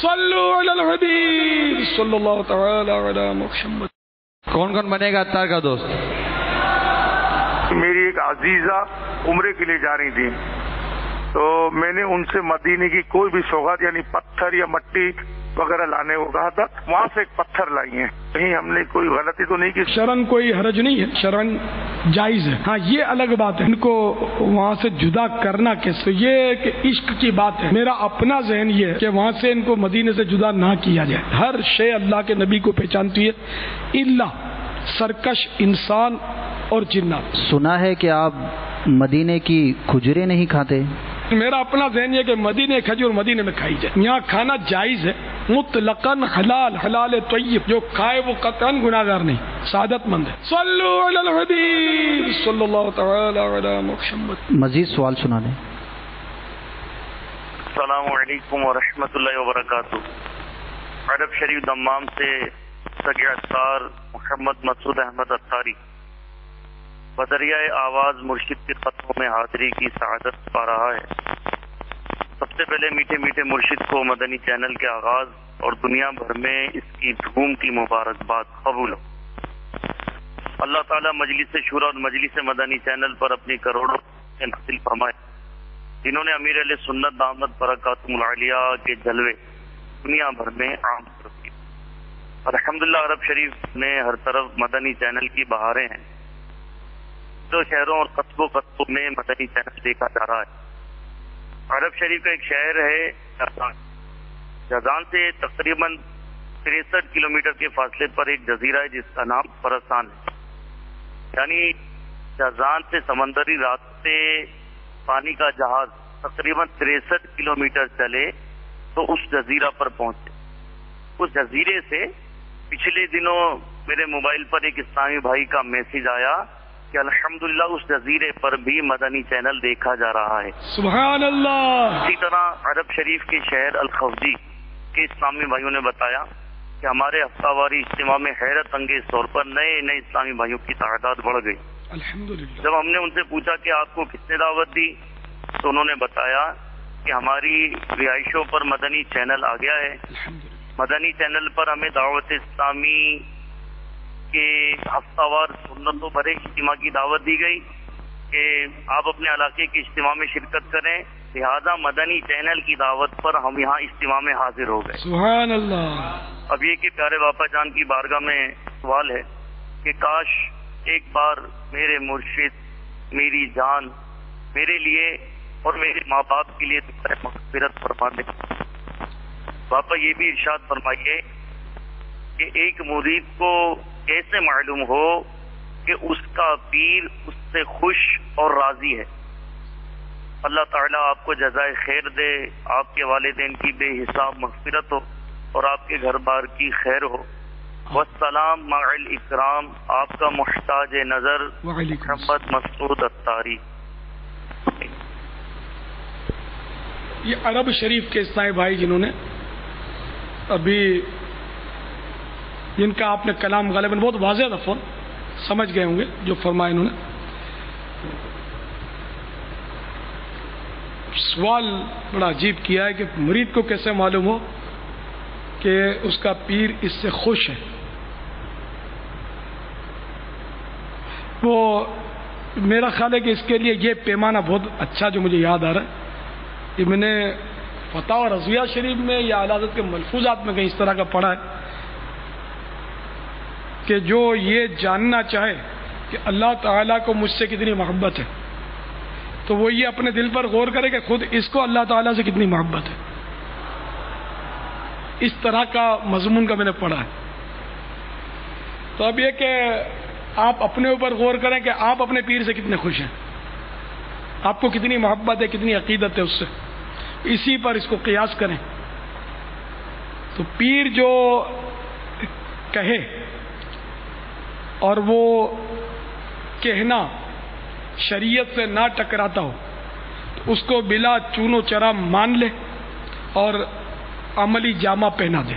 صلو علی الحبیب صلی اللہ تعالی علی محمد. کون کون بنے گا عطار کا دوست؟ میری ایک عزیزہ عمرے کے لیے جا رہی تھی، تو میں نے ان سے مدینے کی کوئی بھی سوغات یعنی پتھر یا مٹی وغیرہ لانے کو کہا تھا. وہاں سے ایک پتھر لائی ہیں. کہیں ہم نے کوئی غلطی تو نہیں کی؟ شرن کوئی حرج نہیں ہے، شرن جائز ہے. ہاں یہ الگ بات ہے ان کو وہاں سے جدا کرنا کیسے، یہ کہ عشق کی بات ہے. میرا اپنا ذہن یہ ہے کہ وہاں سے ان کو مدینے سے جدا نہ کیا جائے. ہر شے اللہ کے نبی کو پہچانتی ہے الا سرکش انسان اور جنات. سنا ہے کہ آپ مدینے کی کھجوریں نہیں کھاتے. میرا اپنا ذہن یہ کہ مدینے کھجور مدینے میں کھائی جائے. یہاں کھانا جائز ہے مطلقاً، حلال حلال طیب، جو کھائے وہ قطعاً گناہگار نہیں، سعادت مند ہے. صلو علی الحبیب صلی اللہ تعالی علی محمد. مزید سوال سنا دیں. السلام علیکم ورحمۃ اللہ وبرکاتہ. عرب شریف دمام سے سگے عطار محمد مسعود احمد عطاری بدریائے آواز مرشد کے خطوں میں حاضری کی سعادت پا رہا ہے. سب سے پہلے میٹھے میٹھے مرشد کو مدنی چینل کے آغاز اور دنیا بھر میں اس کی دھوم کی مبارکباد قبول ہو. اللہ تعالیٰ مجلس شورا اور مجلس مدنی چینل پر اپنی کروڑوں نازل فرمائے، جنہوں نے امیر علیہ سنت دامت برکاتہم العالیہ کے جلوے دنیا بھر میں عام کر دیے. الحمدللہ عرب شریف میں ہر طرف مدنی چینل کی بہاریں ہیں. تو شہروں اور قصبوں میں مدنی چینل دیکھا جا رہا ہے. عرب شریف کا ایک شہر ہے جازان. جازان سے تقریباً 63 کلومیٹر کے فاصلے پر ایک جزیرہ ہے جس کا نام فرسان ہے. یعنی جازان سے سمندری راستے پانی کا جہاز تقریباً 63 کلومیٹر چلے تو اس جزیرہ پر پہنچے. اس جزیرے سے پچھلے دنوں میرے موبائل پر ایک اسلامی بھائی کا میسج آیا کہ الحمدللہ اس جزیرے پر بھی مدنی چینل دیکھا جا رہا ہے. سبحان اللہ. اسی طرح عرب شریف کے شہر الخوزی کے اسلامی بھائیوں نے بتایا کہ ہمارے ہفتہ واری اجتماع میں حیرت انگیز طور پر نئے نئے اسلامی بھائیوں کی تعداد بڑھ گئی. الحمدللہ. جب ہم نے ان سے پوچھا کہ آپ کو کس نے دعوت دی تو انہوں نے بتایا کہ ہماری رہائشوں پر مدنی چینل آ گیا ہے. مدنی چینل پر ہمیں دعوت اسلامی کہ ہفتہ وار سنتوں بھرے اجتماع کی دعوت دی گئی کہ آپ اپنے علاقے کے اجتماع میں شرکت کریں، لہذا مدنی چینل کی دعوت پر ہم یہاں اجتماع میں حاضر ہو گئے. سبحان اللہ. اب یہ کہ پیارے باپا جان کی بارگاہ میں سوال ہے کہ کاش ایک بار میرے مرشد میری جان میرے لیے اور میرے ماں باپ کے لیے مغفرت فرما دیں. باپا یہ بھی ارشاد فرمائیے کہ ایک مرید کو کیسے معلوم ہو کہ اس کا پیر اس سے خوش اور راضی ہے. اللہ تعالیٰ آپ کو جزائے خیر دے، آپ کے والدین کی بے حساب مغفرت ہو اور آپ کے گھر بار کی خیر ہو. والسلام مع الاکرام، آپ کا محتاج نظر محمد مسعود عطاری. یہ عرب شریف کے اسلامی بھائی جنہوں نے ابھی جن کا آپ نے کلام غالباً بہت واضح دفعہ سمجھ گئے ہوں گے جو فرمایا انہوں نے. سوال بڑا عجیب کیا ہے کہ مرید کو کیسے معلوم ہو کہ اس کا پیر اس سے خوش ہے. وہ میرا خیال ہے کہ اس کے لیے یہ پیمانہ بہت اچھا جو مجھے یاد آ رہا ہے کہ میں نے فتاوی رضویہ شریف میں یا اعلی حضرت کے ملفوظات میں کہیں اس طرح کا پڑھا ہے کہ جو یہ جاننا چاہے کہ اللہ تعالیٰ کو مجھ سے کتنی محبت ہے تو وہ یہ اپنے دل پر غور کرے کہ خود اس کو اللہ تعالیٰ سے کتنی محبت ہے. اس طرح کا مضمون کا میں نے پڑھا ہے. تو اب یہ کہ آپ اپنے اوپر غور کریں کہ آپ اپنے پیر سے کتنے خوش ہیں، آپ کو کتنی محبت ہے، کتنی عقیدت ہے اس سے، اسی پر اس کو قیاس کریں. تو پیر جو کہے اور وہ کہنا شریعت سے نہ ٹکراتا ہو تو اس کو بلا چون و چرا مان لے اور عملی جامہ پہنا دے.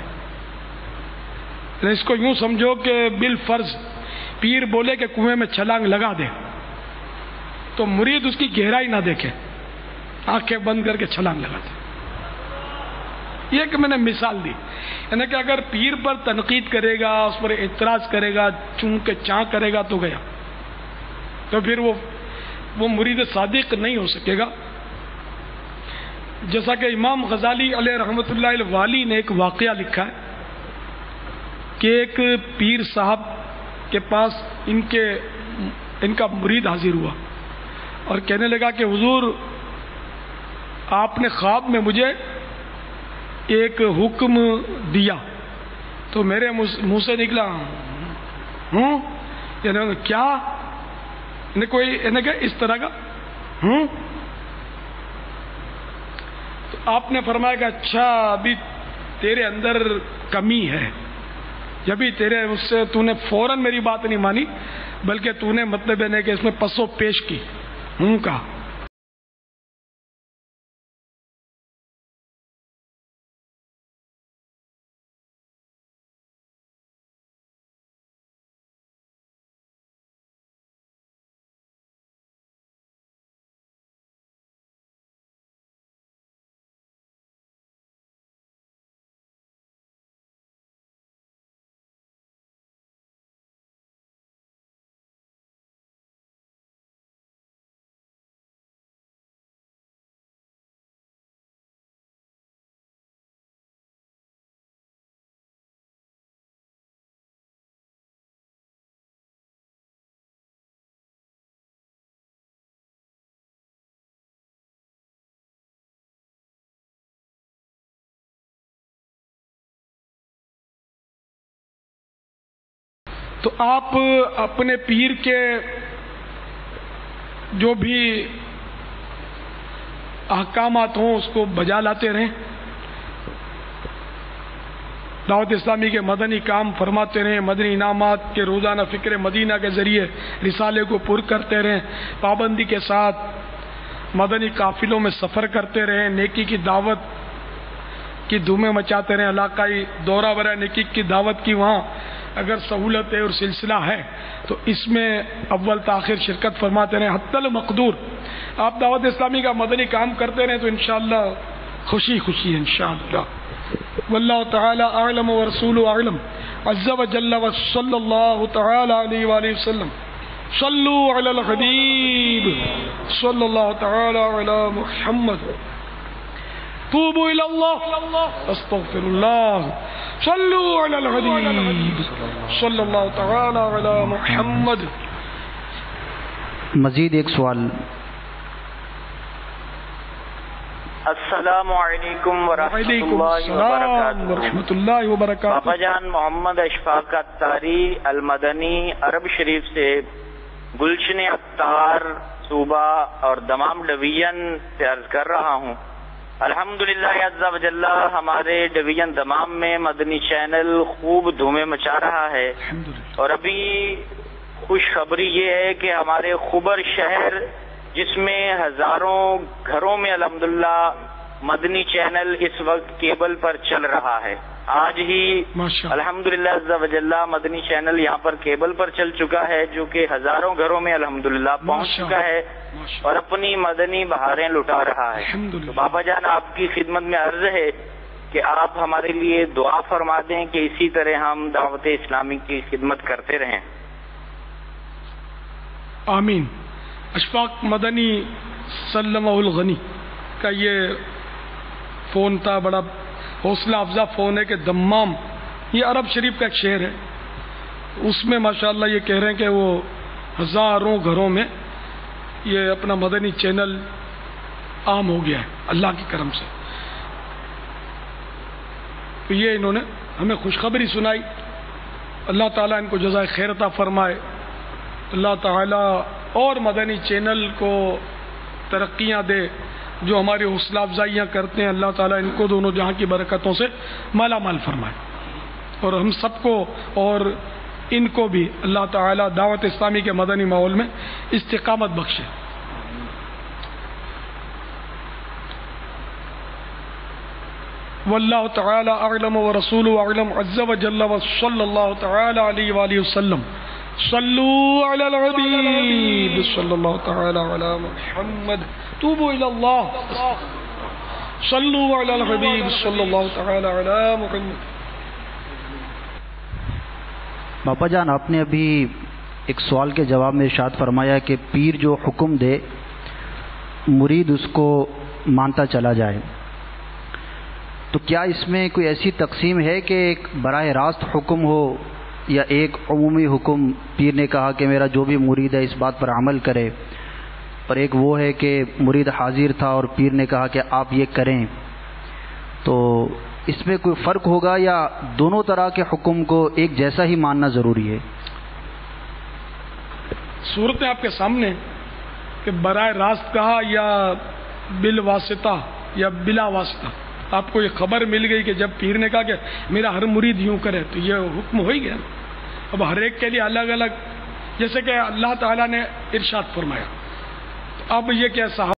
اس کو یوں سمجھو کہ بالفرض پیر بولے کہ کنویں میں چھلانگ لگا دے تو مرید اس کی گہرائی نہ دیکھے، آنکھیں بند کر کے چھلانگ لگا دے. یہ کہ میں نے مثال دی، یعنی کہ اگر پیر پر تنقید کرے گا، اس پر اعتراض کرے گا، چون کے چاں کرے گا تو گیا، تو پھر وہ مرید صادق نہیں ہو سکے گا۔ جیسا کہ امام غزالی علیہ رحمۃ اللہ الوالی نے ایک واقعہ لکھا ہے کہ ایک پیر صاحب کے پاس ان کا مرید حاضر ہوا اور کہنے لگا کہ حضور آپ نے خواب میں مجھے ایک حکم دیا، تو میرے منہ سے نکلا یعنی کیا، کوئی کہ اس طرح کا تو آپ نے فرمایا کہ اچھا ابھی تیرے اندر کمی ہے، جبھی تو نے فوراً میری بات نہیں مانی، بلکہ تو نے مطلب ہے کہ اس میں پس و پیش کی کا۔ تو آپ اپنے پیر کے جو بھی احکامات ہوں اس کو بجا لاتے رہیں، دعوت اسلامی کے مدنی کام فرماتے رہیں، مدنی انعامات کے روزانہ فکر مدینہ کے ذریعے رسالے کو پر کرتے رہیں، پابندی کے ساتھ مدنی قافلوں میں سفر کرتے رہیں، نیکی کی دعوت کی دھومیں مچاتے رہیں، علاقائی دورہ برائے نیکی کی دعوت کی، وہاں اگر سہولت ہے اور سلسلہ ہے تو اس میں اول تاخیر شرکت فرماتے رہیں، حتی المقدور آپ دعوت اسلامی کا مدنی کام کرتے رہیں تو انشاءاللہ خوشی خوشی انشاءاللہ۔ واللہ تعالی اعلم ورسولہ اعلم عز وجل وصلی اللہ تعالی علیہ وآلہ وسلم۔ صلو علی الحبیب صلی اللہ تعالی علی محمد۔ توبوا الی اللہ استغفر اللہ۔ صلوا علی الحبیب صلی اللہ تعالی علی محمد۔ مزید ایک سوال۔ السلام علیکم ورحمۃ اللہ وبرکاتہ۔ بابا جان محمد اشفاق عطاری المدنی عرب شریف سے گلشن عطار صوبہ اور دمام ڈویژن سے عرض کر رہا ہوں۔ الحمدللہ عز و جل ہمارے ڈویژن دمام میں مدنی چینل خوب دھومیں مچا رہا ہے، اور ابھی خوشخبری یہ ہے کہ ہمارے خبر شہر جس میں ہزاروں گھروں میں الحمدللہ مدنی چینل اس وقت کیبل پر چل رہا ہے، آج ہی الحمدللہ عز و جل مدنی چینل یہاں پر کیبل پر چل چکا ہے، جو کہ ہزاروں گھروں میں الحمدللہ پہنچ چکا ہے اور اپنی مدنی بہاریں لٹا رہا ہے۔ تو بابا جان آپ کی خدمت میں عرض ہے کہ آپ ہمارے لیے دعا فرما دیں کہ اسی طرح ہم دعوت اسلامی کی خدمت کرتے رہیں۔ آمین۔ اشفاق مدنی سلمہ الغنی کا یہ فون تھا، بڑا حوصلہ افزا فون ہے کہ دمام، یہ عرب شریف کا ایک شہر ہے، اس میں ماشاءاللہ یہ کہہ رہے ہیں کہ وہ ہزاروں گھروں میں یہ اپنا مدنی چینل عام ہو گیا ہے اللہ کی کرم سے۔ تو یہ انہوں نے ہمیں خوشخبری سنائی، اللہ تعالیٰ ان کو جزائے خیر عطا فرمائے، اللہ تعالیٰ اور مدنی چینل کو ترقیاں دے، جو ہماری حوصلہ افزائیاں کرتے ہیں اللہ تعالیٰ ان کو دونوں جہاں کی برکتوں سے مالا مال فرمائے، اور ہم سب کو اور ان کو بھی اللہ تعالیٰ دعوت اسلامی کے مدنی ماحول میں استقامت بخشے۔ واللہ تعالی اعلم ورسولہ اعلم عز وجل وصلی اللہ تعالی علیہ وآلہ وسلم۔ صلوا علی الحبیب صلی اللہ تعالی علی محمد۔ توبوا الی اللہ صلو علی الحبیب صلی اللہ تعالی علی محمد. باپا جان، آپ نے ابھی ایک سوال کے جواب میں ارشاد فرمایا کہ پیر جو حکم دے مرید اس کو مانتا چلا جائے، تو کیا اس میں کوئی ایسی تقسیم ہے کہ ایک براہ راست حکم ہو یا ایک عمومی حکم پیر نے کہا کہ میرا جو بھی مرید ہے اس بات پر عمل کرے، اور ایک وہ ہے کہ مرید حاضر تھا اور پیر نے کہا کہ آپ یہ کریں، تو اس میں کوئی فرق ہوگا یا دونوں طرح کے حکم کو ایک جیسا ہی ماننا ضروری ہے؟ صورتیں آپ کے سامنے کہ براہ راست کہا یا بالواسطہ یا بلا واسطہ. آپ کو یہ خبر مل گئی کہ جب پیر نے کہا کہ میرا ہر مرید یوں کرے تو یہ حکم ہو ہی گیا. اب ہر ایک کے لیے الگ الگ، جیسے کہ اللہ تعالیٰ نے ارشاد فرمایا. اب یہ کہ صحابہ